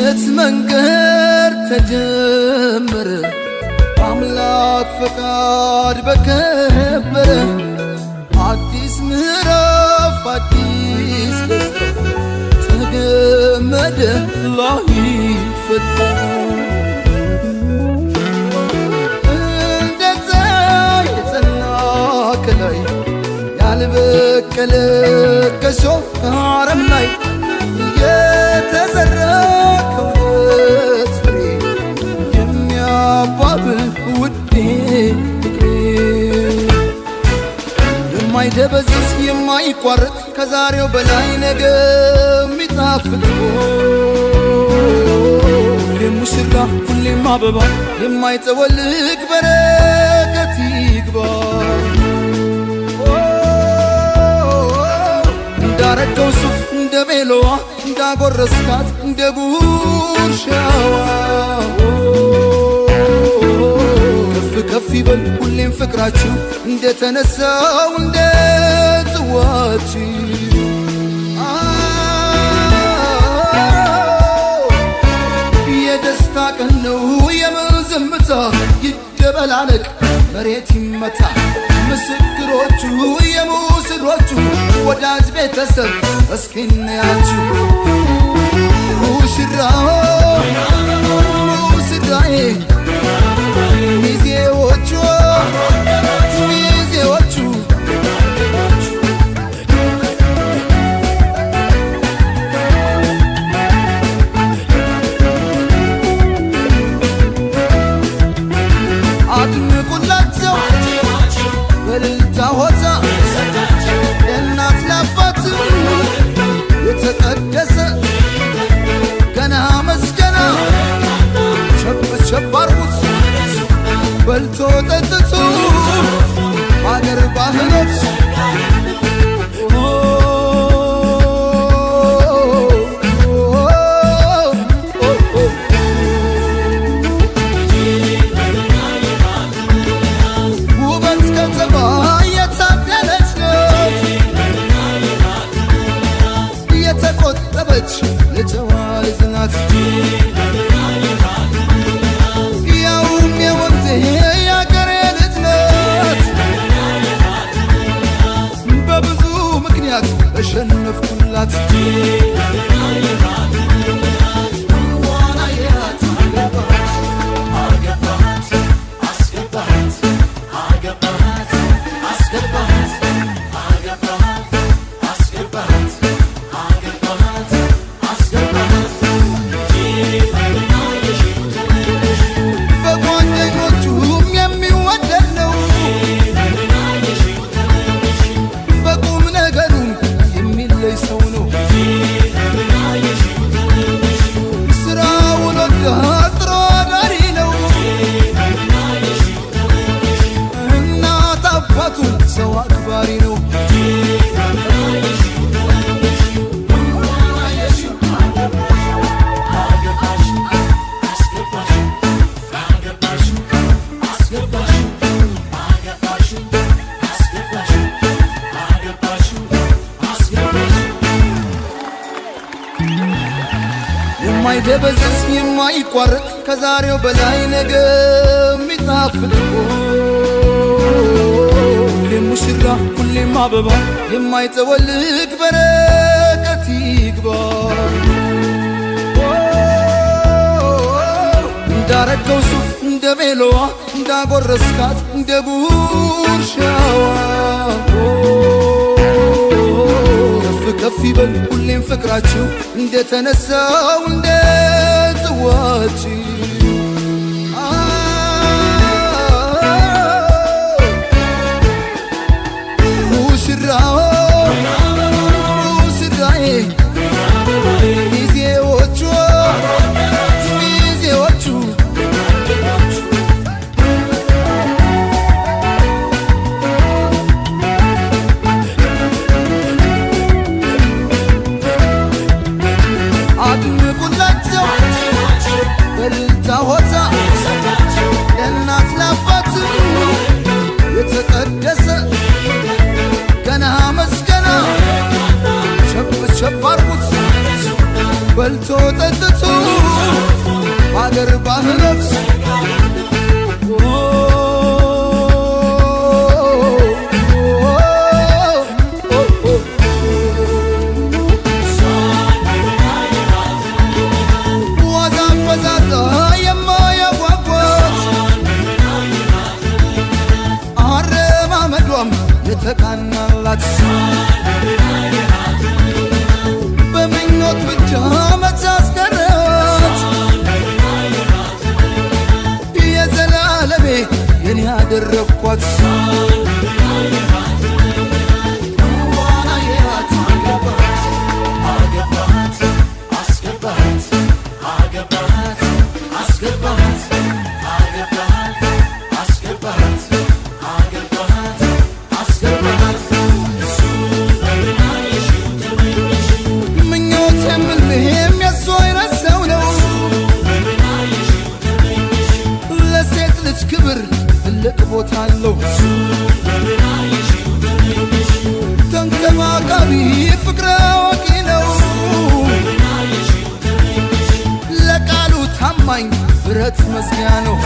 የልደት መንገድ ተጀመረ አምላክ ፈቃድ በከበረ አዲስ ምዕራፍ አዲስ ደስታ ተገመደ ላይፈታ እንደዛ የጸና ከላይ ያልበቀለ ከሾህ አረም ላይ የተዘራ ከእውነት ፍሬ የሚያባብል ውዴ ፍቅሬ የማይደበዝዝ የማይቋረጥ ከዛሬው በላይ ነገ የሚጣፍጥ ሁሌም ሙሽራ ሁሌም አበባ የማይጠወልግ በረከት ይግባ እንዳረገው ሱፍ እንደ ሜሎዋ እንዳጎረስካት እንደ ጉርሻዋ ከፍ ከፍ ይበል ሁሌም ፍቅራችሁ እንደተነሳው እንደ ጽዋችሁ የደስታ ቀን ነው የምን ዝምታ ይደበላለቅ መሬት ይመታ ምስክሮቹ የሙስሮቹ ወዳጅ ቤተሰብ እስኪ እንያችሁ ሙሽራው ሙሽራዬ ሚዜዎቹ ሚዜዎቹ አድንቁላቸው በልልታ ሆታ ለእናት ለአባት የተቀደሰ ገና መስገና ቸብ ቸብ አርጉት በልቶ ጠጥቶ አገር ባህሎች ውበት ከተማ የታደለች ናት የተቆጠበች የጨዋይት ናት ያውም የወንዜ ያገሬ ልጅ ናት በብዙ ምክንያት ተሸነፍኩላት ሰው አክባሪ ነው የማይደበዝዝ የማይቋረጥ ከዛሬው በላይ ነገ የሚጣፍጥ ሁሌም ሙሽራ ሁሌም አበባ የማይጠወልግ በረከት ይግባ እንዳረገው ሱፍ እንደ ሜሎዋ እንዳጎረስካት እንደ ጉርሻዋ ከፍ ከፍ ይበል ሁሌም ፍቅራችሁ እንደተነሳው እንደ ጽዋችሁ ሙሽራው ሙሽራዬ ሚዜዎቹ ሚዜዎቹ አድንቁላቸው በልልታ ሆታ ለእናት ለአባት የተቀደሰ ገና መስገና ቸብ ቸብ አርጉት በልቶ ጠጥቶ የተቃናላት በምኞት ብቻ መቻስቀረት የዘላለሜ የኔ ያደረግኳት ክብር ትልቅ ቦታ አለው ተንከባካቢ ፍቅር አዋቂ ነው ለቃሉ ታማኝ ብረት መዝጊያ ነው